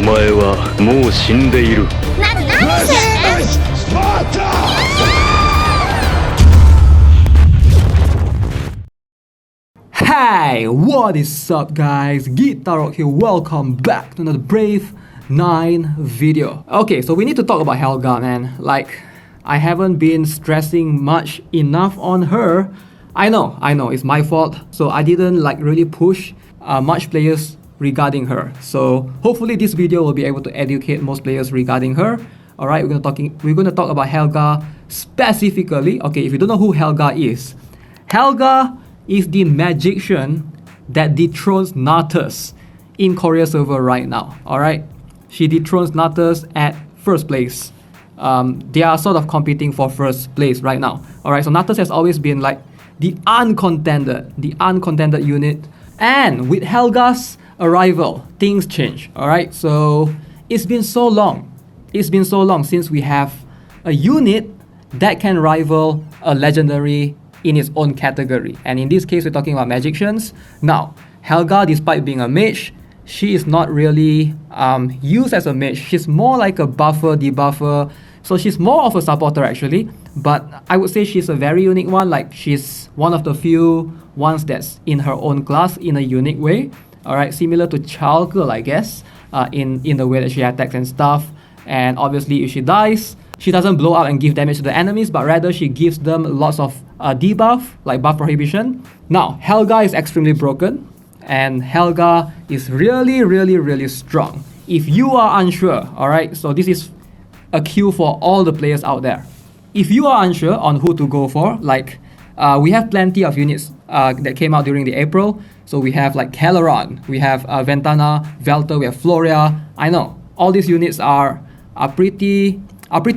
お前はもう死んでいる。何Hey, what is up guys? Gitarok here, welcome back to another Brave 9 video. Okay, so we need to talk about Helga, man. Like, I haven't been stressing much enough on her. I know, it's my fault. So I didn't really push much players regarding her. So hopefully this video will be able to educate most players regarding her. Alright, we're gonna talk about Helga specifically. Okay, if you don't know who Helga is the magician that dethrones Natus in Korea server right now. Alright, she dethrones Natus at first place. They are sort of competing for first place right now. Alright, so Natus has always been like the uncontended unit, and with Helga's arrival, things change. Alright, so it's been so long since we have a unit that can rival a legendary in its own category, and in this case we're talking about magicians. Now Helga, despite being a mage, she is not really used as a mage. She's more like a buffer, debuffer, so she's more of a supporter actually, but I would say she's a very unique one. Like, she's one of the few ones that's in her own class in a unique way. Alright, similar to Child Girl, I guess, in the way that she attacks and stuff. And obviously if she dies, she doesn't blow up and give damage to the enemies, but rather she gives them lots of debuff, like buff prohibition. Now, Helga is extremely broken, and Helga is really strong. If you are unsure, alright, so this is a cue for all the players out there. If you are unsure on who to go for, like, we have plenty of units that came out during the April. So we have like Celeron, we have Ventana, Valtor, we have Floria. I know, all these units are pretty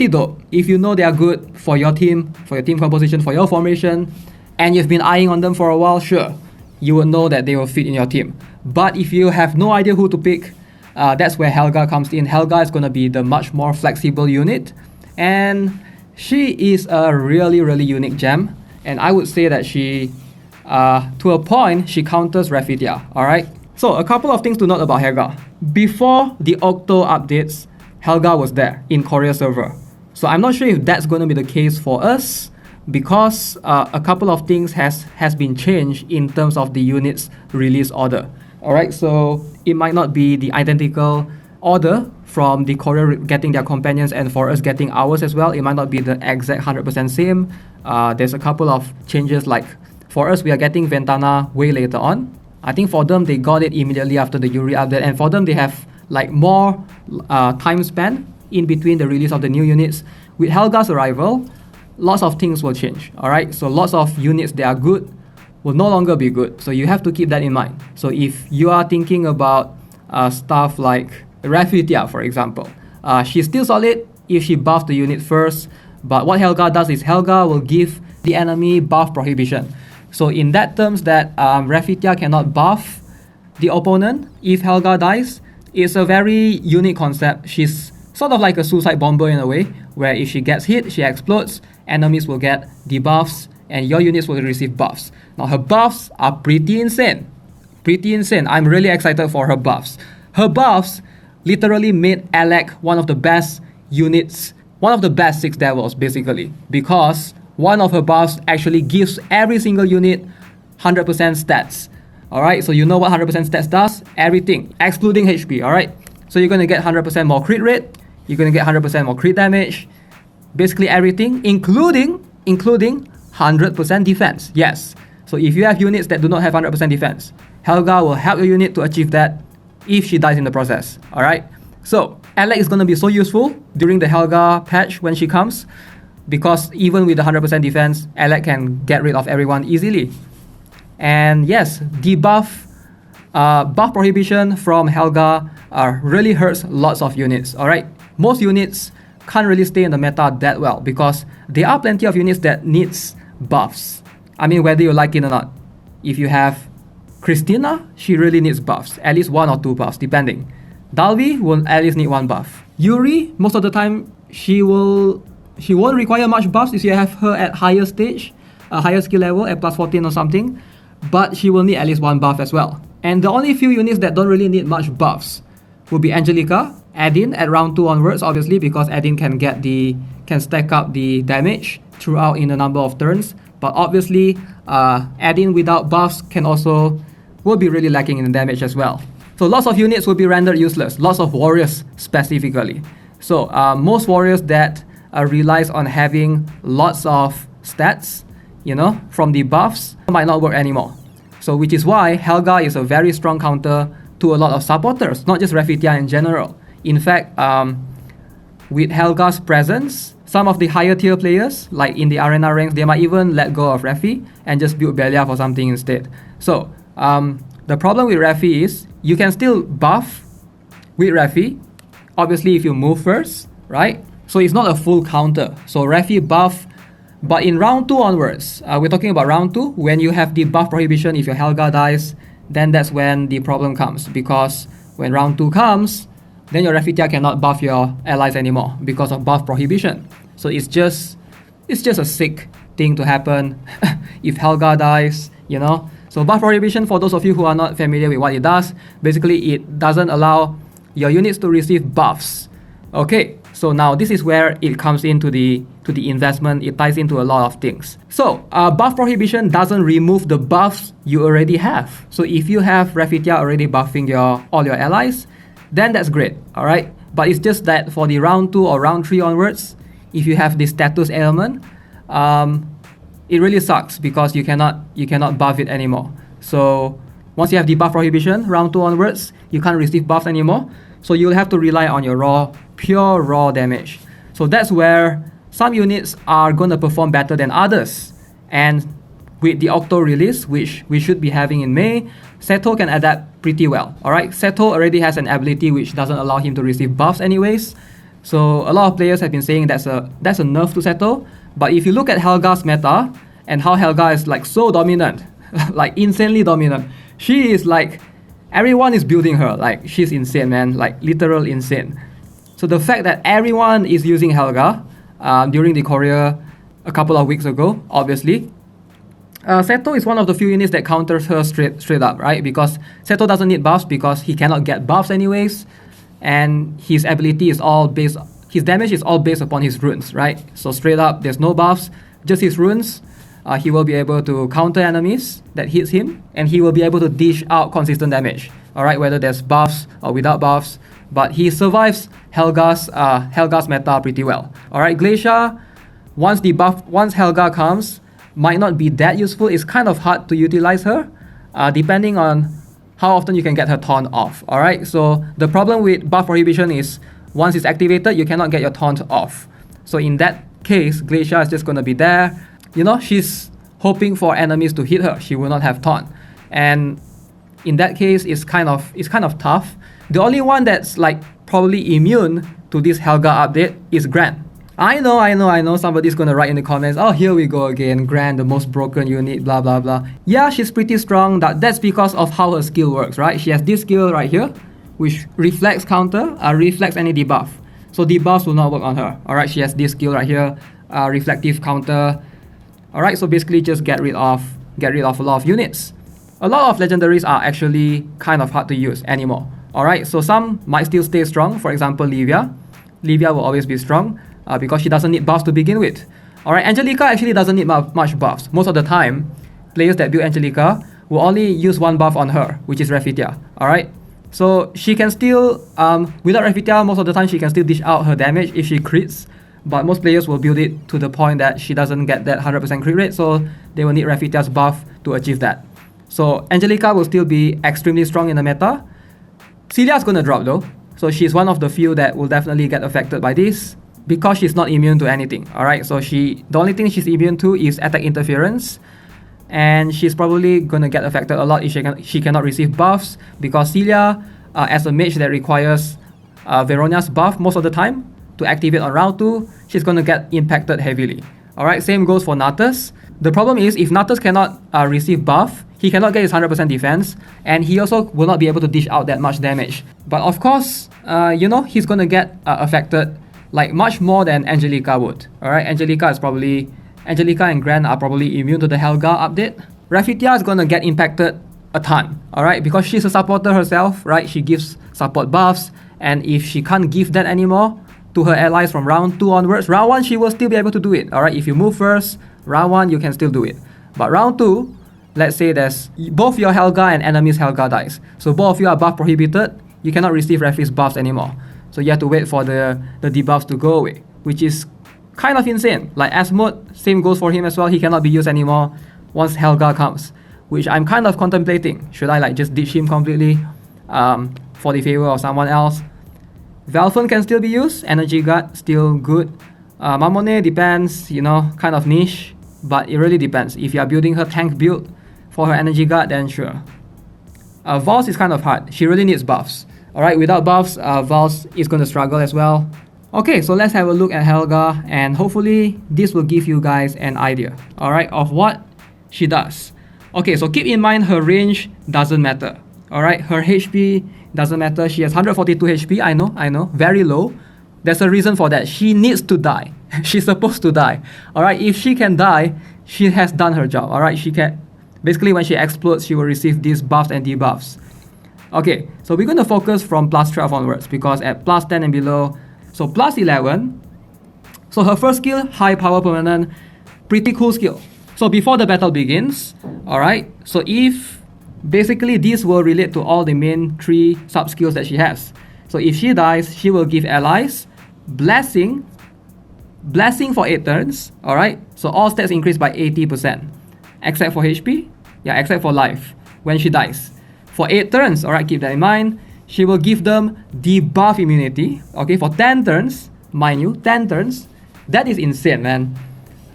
dope. If you know they are good for your team composition, for your formation, and you've been eyeing on them for a while, sure, you will know that they will fit in your team. But if you have no idea who to pick, that's where Helga comes in. Helga is going to be the much more flexible unit, and she is a really unique gem. And I would say that she, to a point, she counters Rafitia. Alright? So a couple of things to note about Helga. Before the Octo updates, Helga was there in Korea server. So I'm not sure if that's going to be the case for us, because a couple of things has been changed in terms of the unit's release order. Alright, so it might not be the identical order from the Korea getting their companions and for us getting ours as well. It might not be the exact 100% same. There's a couple of changes, like for us we are getting Ventana way later on. I think for them they got it immediately after the Yuri update, and for them they have like more time span in between the release of the new units. With Helga's arrival, lots of things will change. Alright, so lots of units that are good will no longer be good, so you have to keep that in mind. So if you are thinking about stuff like Rafitia, for example, she's still solid if she buffs the unit first, but what Helga does is Helga will give the enemy buff prohibition. So in that terms that Rafitia cannot buff the opponent if Helga dies, it's a very unique concept. She's sort of like a suicide bomber in a way, where if she gets hit, she explodes, enemies will get debuffs, and your units will receive buffs. Now her buffs are pretty insane. I'm really excited for her buffs. Her buffs literally made Alec one of the best units, one of the best 6 devils basically, because one of her buffs actually gives every single unit 100% stats. Alright, so you know what 100% stats does? Everything, excluding HP, alright? So you're gonna get 100% more crit rate, you're gonna get 100% more crit damage, basically everything, including 100% defense. Yes, so if you have units that do not have 100% defense, Helga will help your unit to achieve that if she dies in the process. Alright, so Alec is gonna be so useful during the Helga patch when she comes, because even with the 100% defense, Alec can get rid of everyone easily. And yes, debuff, buff prohibition from Helga really hurts lots of units. Alright, most units can't really stay in the meta that well, because there are plenty of units that needs buffs. I mean, whether you like it or not. If you have Christina, she really needs buffs, at least 1 or 2 buffs depending. Dalvi will at least need 1 buff. Yuri, most of the time she won't require much buffs if you have her at higher stage, a higher skill level at plus 14 or something, but she will need at least 1 buff as well. And the only few units that don't really need much buffs will be Angelica, Adin at round 2 onwards, obviously, because Adin can stack up the damage throughout in a number of turns. But obviously, Adin without buffs will be really lacking in damage as well. So lots of units will be rendered useless, lots of warriors specifically. So most warriors that relies on having lots of stats, from the buffs might not work anymore. So which is why Helga is a very strong counter to a lot of supporters, not just Rafitia in general. In fact, with Helga's presence, some of the higher tier players, like in the arena ranks, they might even let go of Rafi and just build Belial or something instead. So the problem with Rafi is you can still buff with Rafi, obviously if you move first, right? So it's not a full counter. So Rafi buff, but in round 2 onwards, we're talking about round 2, when you have the buff prohibition, if your Helga dies, then that's when the problem comes. Because when round 2 comes, then your Rafitia cannot buff your allies anymore because of buff prohibition. So it's just a sick thing to happen if Helga dies, So buff prohibition, for those of you who are not familiar with what it does, basically it doesn't allow your units to receive buffs. Okay, so now this is where it comes into the investment. It ties into a lot of things. So buff prohibition doesn't remove the buffs you already have. So if you have Rafitia already buffing all your allies, then that's great, all right? But it's just that for the round 2 or round 3 onwards, if you have the status ailment, it really sucks because you cannot buff it anymore. So once you have the buff prohibition, round 2 onwards, you can't receive buffs anymore. So you'll have to rely on your pure raw damage. So that's where some units are going to perform better than others. And with the Octo release, which we should be having in May, Seto can adapt pretty well. Alright, Seto already has an ability which doesn't allow him to receive buffs anyways. So a lot of players have been saying that's a nerf to Seto. But if you look at Helga's meta and how Helga is like so dominant, like insanely dominant, she is like, everyone is building her. Like, she's insane, man. Like, literal insane. So the fact that everyone is using Helga during the Korea a couple of weeks ago, obviously, Seto is one of the few units that counters her straight up, right? Because Seto doesn't need buffs because he cannot get buffs anyways, and his ability is his damage is all based upon his runes, right? So straight up, there's no buffs, just his runes. He will be able to counter enemies that hits him, and he will be able to dish out consistent damage, all right, whether there's buffs or without buffs. But he survives Helga's meta pretty well. All right, Glacier, once Helga comes, might not be that useful. It's kind of hard to utilize her, depending on how often you can get her taunt off. All right, so the problem with buff prohibition is once it's activated, you cannot get your taunt off. So in that case, Glacier is just going to be there. She's hoping for enemies to hit her. She will not have taunt, and in that case, it's kind of tough. The only one that's like probably immune to this Helga update is Gran. I know. Somebody's gonna write in the comments, oh, here we go again, Gran, the most broken unit, blah blah blah. Yeah, she's pretty strong. That's because of how her skill works, right? She has this skill right here, which reflects any debuff. So debuffs will not work on her. All right, she has this skill right here, reflective counter. All right, so basically just get rid of a lot of units. A lot of legendaries are actually kind of hard to use anymore. All right, so some might still stay strong. For example, Livia. Livia will always be strong because she doesn't need buffs to begin with. All right, Angelica actually doesn't need much buffs. Most of the time, players that build Angelica will only use one buff on her, which is Rafitia. All right, so she can still, without Rafitia, most of the time she can still dish out her damage if she crits. But most players will build it to the point that she doesn't get that 100% crit rate, so they will need Rafitia's buff to achieve that. So Angelica will still be extremely strong in the meta. Celia's gonna drop though, so she's one of the few that will definitely get affected by this because she's not immune to anything. Alright, so the only thing she's immune to is attack interference, and she's probably gonna get affected a lot if she cannot receive buffs because Celia, as a mage that requires Veronia's buff most of the time to activate on round 2, she's gonna get impacted heavily. Alright, same goes for Natus. The problem is if Natus cannot receive buff, he cannot get his 100% defense, and he also will not be able to dish out that much damage. But of course, he's gonna get affected like much more than Angelica would. Alright, Angelica and Gran are probably immune to the Helga update. Rafitia is gonna get impacted a ton, all right? Because she's a supporter herself, right? She gives support buffs, and if she can't give that anymore to her allies from round 2 onwards, round 1 she will still be able to do it, all right? If you move first, round 1 you can still do it. But round 2, let's say there's both your Helga and enemy's Helga dies. So both of you are buff prohibited, you cannot receive referee's buffs anymore. So you have to wait for the debuffs to go away, which is kind of insane. Like Asmode, same goes for him as well, he cannot be used anymore once Helga comes, which I'm kind of contemplating. Should I like just ditch him completely for the favor of someone else? Valtor can still be used, Energy Guard still good. Mamone depends, you know, kind of niche, but it really depends. If you are building her tank build for her Energy Guard, then sure. Vals is kind of hard, she really needs buffs. Alright, without buffs, Vals is going to struggle as well. Okay, so let's have a look at Helga, and hopefully this will give you guys an idea, alright, of what she does. Okay, so keep in mind her range doesn't matter. Alright, her HP doesn't matter. She has 142 HP, I know, very low. There's a reason for that. She needs to die. She's supposed to die. Alright, if she can die, she has done her job. Alright, she can, basically when she explodes, she will receive these buffs and debuffs. Okay, so we're going to focus from plus 12 onwards, because at plus 10 and below, so plus 11, so her first skill, high power permanent, pretty cool skill. So before the battle begins, alright, so if basically these will relate to all the main 3 sub skills that she has. So if she dies, she will give allies blessing for 8 turns, alright, so all stats increase by 80%, except for HP, yeah, except for life, when she dies. For 8 turns, alright, keep that in mind, she will give them debuff immunity, okay, for 10 turns, mind you, 10 turns, that is insane, man.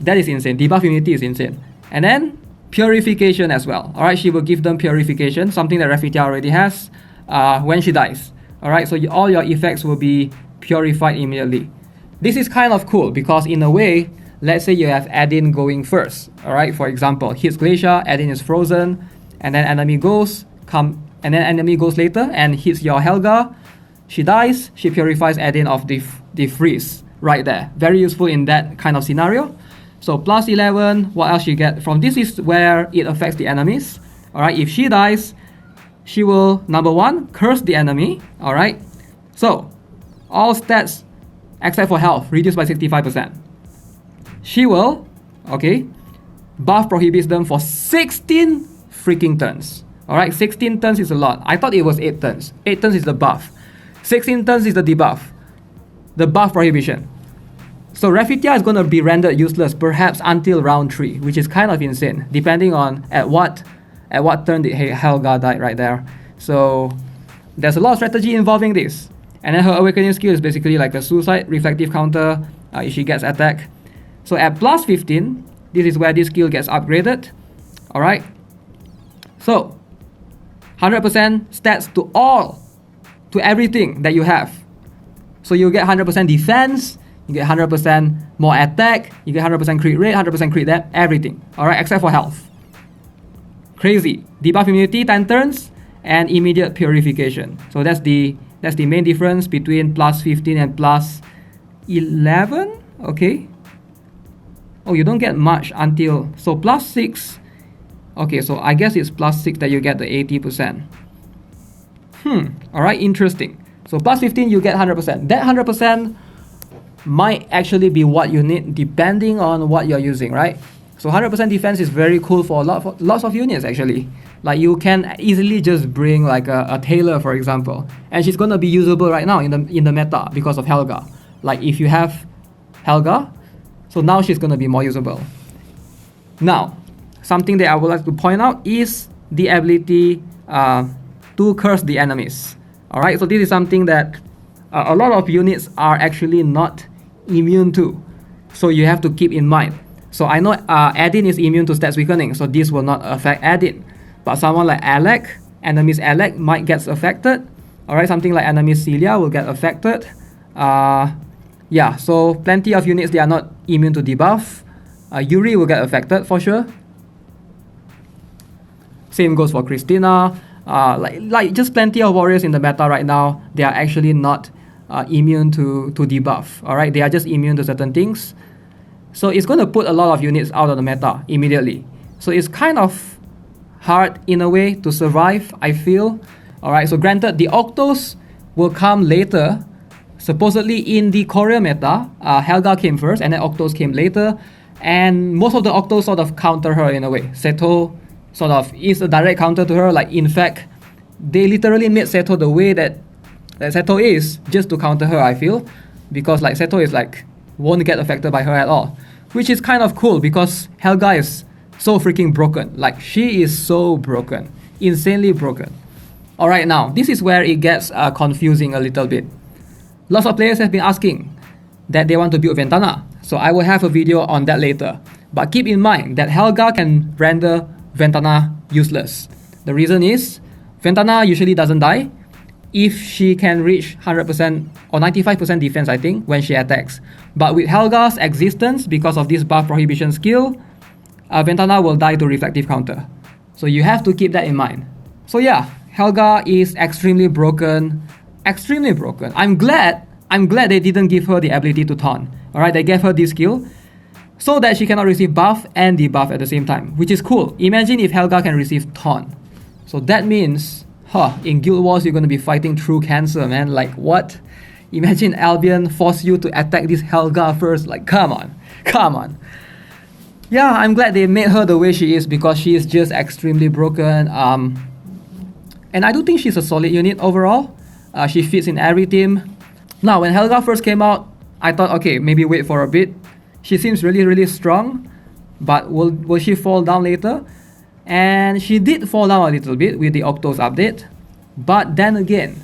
That is insane. Debuff immunity is insane. And then purification as well. Alright, she will give them purification, something that Rafitia already has when she dies. Alright, so all your effects will be purified immediately. This is kind of cool because in a way, let's say you have Adin going first. Alright, for example, hits Glacier, Adin is frozen, and then enemy goes later and hits your Helga. She dies, she purifies Adin of the freeze right there. Very useful in that kind of scenario. So plus 11, what else you get from this is where it affects the enemies. Alright, if she dies, she will, number 1, curse the enemy. Alright, so all stats except for health reduced by 65%. She will, okay, buff prohibits them for 16 freaking turns. Alright, 16 turns is a lot. I thought it was 8 turns. 8 turns is the buff. 16 turns is the debuff. The buff prohibition. So Rafitia is going to be rendered useless perhaps until round 3, which is kind of insane, depending on at what turn did Helga died right there. So there's a lot of strategy involving this. And then her awakening skill is basically like a suicide reflective counter if she gets attacked. So at plus 15, this is where this skill gets upgraded. Alright. So 100% stats to everything that you have. So you get 100% defense, you get 100% more attack, you get 100% crit rate, 100% crit depth, everything. Alright, except for health. Crazy. Debuff immunity 10 turns and immediate purification. So that's the main difference between plus 15 and plus 11. Okay. Oh, you don't get much until, so plus 6. Okay, so I guess it's plus 6 that you get the 80%. Alright, interesting. So plus 15 you get 100%. That 100% might actually be what you need depending on what you're using, right? So 100% defense is very cool for lots of units actually. Like you can easily just bring like a Taylor, for example, and she's gonna be usable right now in the meta because of Helga. Like if you have Helga, so now she's gonna be more usable. Now, something that I would like to point out is the ability to curse the enemies. Alright, so this is something that a lot of units are actually not immune to. So you have to keep in mind. So I know Adin is immune to stats weakening, so this will not affect Adin. But someone like Alec, enemy's Alec might get affected. Alright, something like enemy's Celia will get affected. Yeah, so plenty of units they are not immune to debuff. Yuri will get affected for sure. Same goes for Christina. Like just plenty of warriors in the meta right now, they are actually not immune to debuff. Alright, they are just immune to certain things. So it's going to put a lot of units out of the meta immediately. So it's kind of hard in a way to survive, I feel. Alright, so granted, the Octos will come later. Supposedly in the Korea meta, Helga came first and then Octos came later. And most of the Octos sort of counter her in a way. Seto sort of is a direct counter to her. Like, in fact, they literally made Seto the way that Seto is just to counter her, I feel. Because like Seto is like, won't get affected by her at all. Which is kind of cool because Helga is so freaking broken. Like, she is so broken. Insanely broken. Alright, now, this is where it gets confusing a little bit. Lots of players have been asking that they want to build Ventana. So I will have a video on that later. But keep in mind that Helga can render Ventana useless. The reason is, Ventana usually doesn't die if she can reach 100% or 95% defense, I think, when she attacks. But with Helga's existence, because of this buff prohibition skill, Ventana will die to reflective counter. So you have to keep that in mind. So yeah, Helga is extremely broken. Extremely broken. I'm glad they didn't give her the ability to taunt. Alright, they gave her this skill so that she cannot receive buff and debuff at the same time, which is cool. Imagine if Helga can receive taunt. So that means, in Guild Wars you're gonna be fighting through cancer, man. Like, what? Imagine Albion force you to attack this Helga first. Like, come on. Yeah, I'm glad they made her the way she is because she is just extremely broken. And I do think she's a solid unit overall. She fits in every team. Now, when Helga first came out, I thought, okay, maybe wait for a bit. She seems really, really strong, but will she fall down later? And she did fall down a little bit with the Octos update. But then again,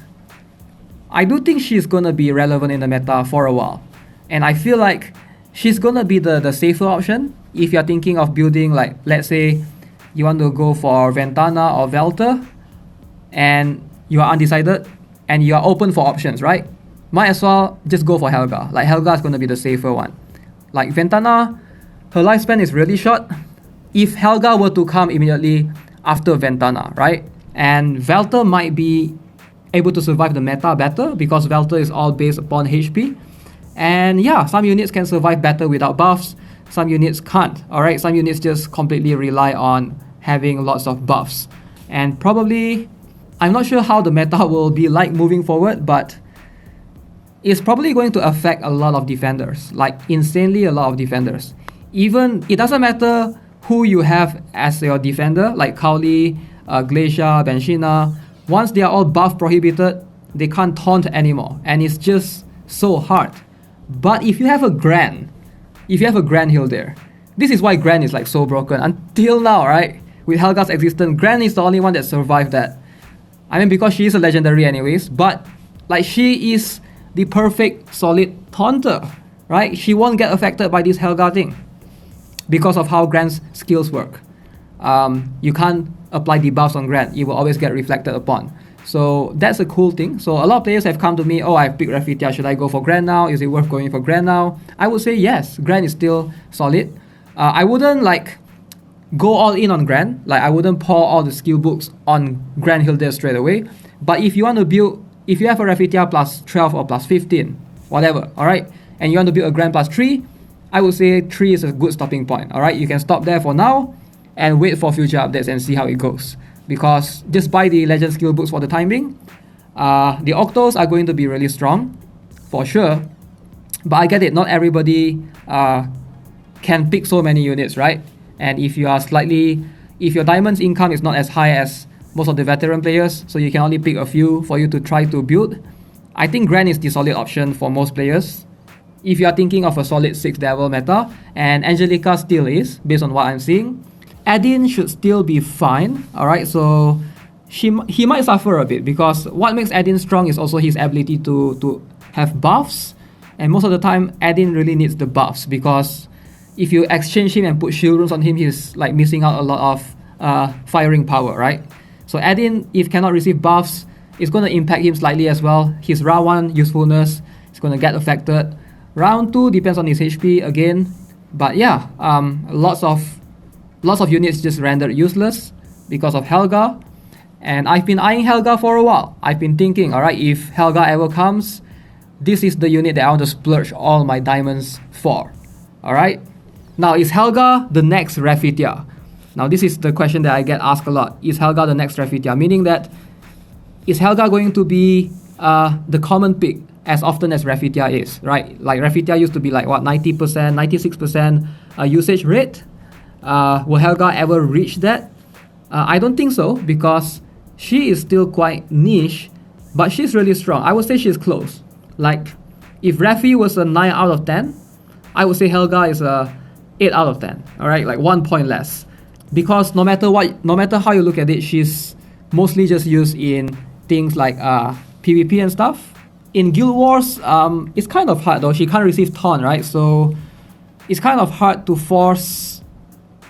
I do think she's gonna be relevant in the meta for a while. And I feel like she's gonna be the safer option if you're thinking of building, like, let's say you want to go for Ventana or Valtor and you are undecided and you are open for options, right? Might as well just go for Helga. Like, Helga is gonna be the safer one. Like, Ventana, her lifespan is really short. If Helga were to come immediately after Ventana, right? And Valtor might be able to survive the meta better because Valtor is all based upon HP. And yeah, some units can survive better without buffs. Some units can't, alright? Some units just completely rely on having lots of buffs. And probably, I'm not sure how the meta will be like moving forward, but it's probably going to affect a lot of defenders, like insanely a lot of defenders. Even, it doesn't matter who you have as your defender, like Cowley, Glacia, Benshina. Once they are all buff prohibited, they can't taunt anymore, and it's just so hard. But if you have a Gran Hill there, this is why Gran is like so broken until now, right? With Helga's existence, Gran is the only one that survived that. I mean, because she is a legendary anyways, but like, she is the perfect solid taunter, right? She won't get affected by this Helga thing because of how Gran's skills work. You can't apply debuffs on Gran, it will always get reflected upon. So that's a cool thing. So a lot of players have come to me, oh, I've picked Rafitia, should I go for Gran now? Is it worth going for Gran now? I would say yes, Gran is still solid. I wouldn't like go all in on Gran, like I wouldn't pour all the skill books on Gran Hilda straight away. But if you want to build, if you have a Rafitia plus 12 or plus 15, whatever, alright, and you want to build a Gran plus 3, I would say 3 is a good stopping point, alright? You can stop there for now and wait for future updates and see how it goes. Because just buy the legend skill books for the time being. The Octos are going to be really strong, for sure. But I get it, not everybody can pick so many units, right? And if you are if your diamond's income is not as high as most of the veteran players, so you can only pick a few for you to try to build, I think Gran is the solid option for most players. If you are thinking of a solid 6 devil meta, and Angelica still is, based on what I'm seeing. Adin should still be fine, alright, so he might suffer a bit because what makes Adin strong is also his ability to have buffs, and most of the time Adin really needs the buffs because if you exchange him and put shield runes on him, he's like missing out a lot of firing power, right? So Adin, if cannot receive buffs, it's going to impact him slightly as well. His round 1 usefulness is going to get affected. Round 2 depends on his HP again, but yeah, lots of units just rendered useless because of Helga. And I've been eyeing Helga for a while. I've been thinking, alright, if Helga ever comes, this is the unit that I want to splurge all my diamonds for. Alright? Now, is Helga the next Rafitia? Now this is the question that I get asked a lot. Is Helga the next Rafitia? Meaning that, is Helga going to be the common pick as often as Rafitia is, right? Like Rafitia used to be like what, 90%, 96% usage rate. Will Helga ever reach that? I don't think so, because she is still quite niche, but she's really strong. I would say she's close. Like if Rafi was a 9 out of 10, I would say Helga is a 8 out of 10. All right, like 1 point less. Because no matter how you look at it, she's mostly just used in things like PvP and stuff. In Guild Wars, it's kind of hard though. She can't receive taunt, right? So it's kind of hard to force.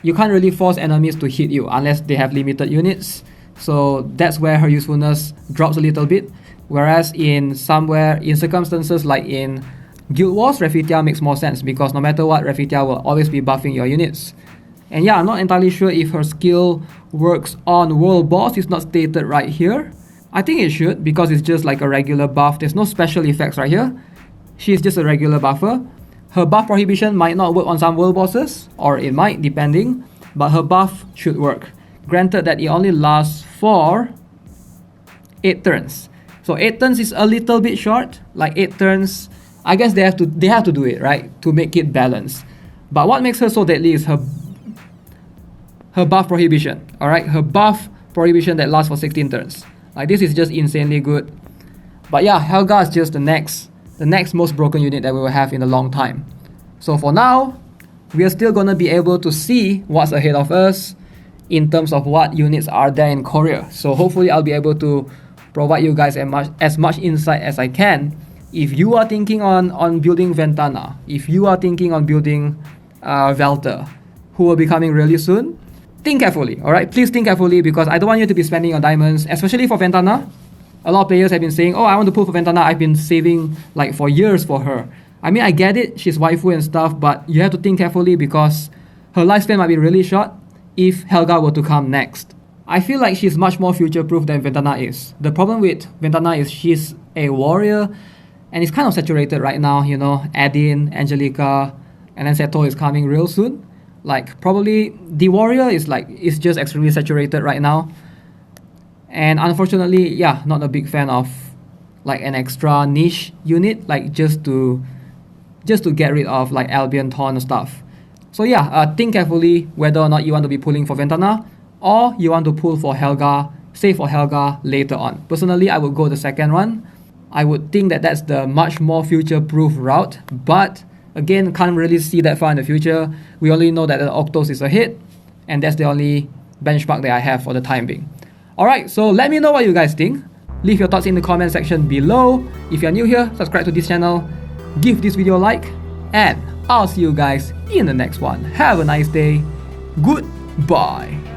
You can't really force enemies to hit you unless they have limited units. So that's where her usefulness drops a little bit. Whereas in circumstances like in Guild Wars, Rafitia makes more sense, because no matter what, Rafitia will always be buffing your units. And yeah, I'm not entirely sure if her skill works on World Boss. It's not stated right here. I think it should, because it's just like a regular buff. There's no special effects right here. She's just a regular buffer. Her buff prohibition might not work on some world bosses, or it might, depending, but her buff should work. Granted that it only lasts for 8 turns. So 8 turns is a little bit short. Like 8 turns, I guess they have to do it, right? To make it balanced. But what makes her so deadly is her buff prohibition. Alright, her buff prohibition that lasts for 16 turns. Like this is just insanely good. But yeah, Helga is just the next most broken unit that we will have in a long time. So for now, we are still gonna be able to see what's ahead of us in terms of what units are there in Korea. So hopefully I'll be able to provide you guys as much insight as I can. If you are thinking on building Ventana, if you are thinking on building Valtor, who will be coming really soon, think carefully, alright? Please think carefully, because I don't want you to be spending your diamonds, especially for Ventana. A lot of players have been saying, oh, I want to pull for Ventana. I've been saving like for years for her. I mean, I get it, she's waifu and stuff, but you have to think carefully, because her lifespan might be really short if Helga were to come next. I feel like she's much more future-proof than Ventana is. The problem with Ventana is she's a warrior, and it's kind of saturated right now, you know. Adin, Angelica, and then Seto is coming real soon. Like, probably the warrior is just extremely saturated right now. And unfortunately, yeah, not a big fan of like an extra niche unit, like just to get rid of like Albion Taunt and stuff. So yeah, think carefully whether or not you want to be pulling for Ventana, or you want to pull for Helga, save for Helga later on. Personally, I would go the second one. I would think that that's the much more future-proof route, but again, can't really see that far in the future. We only know that the Octos is a hit, and that's the only benchmark that I have for the time being. Alright, so let me know what you guys think. Leave your thoughts in the comment section below. If you're new here, subscribe to this channel, give this video a like, and I'll see you guys in the next one. Have a nice day. Goodbye.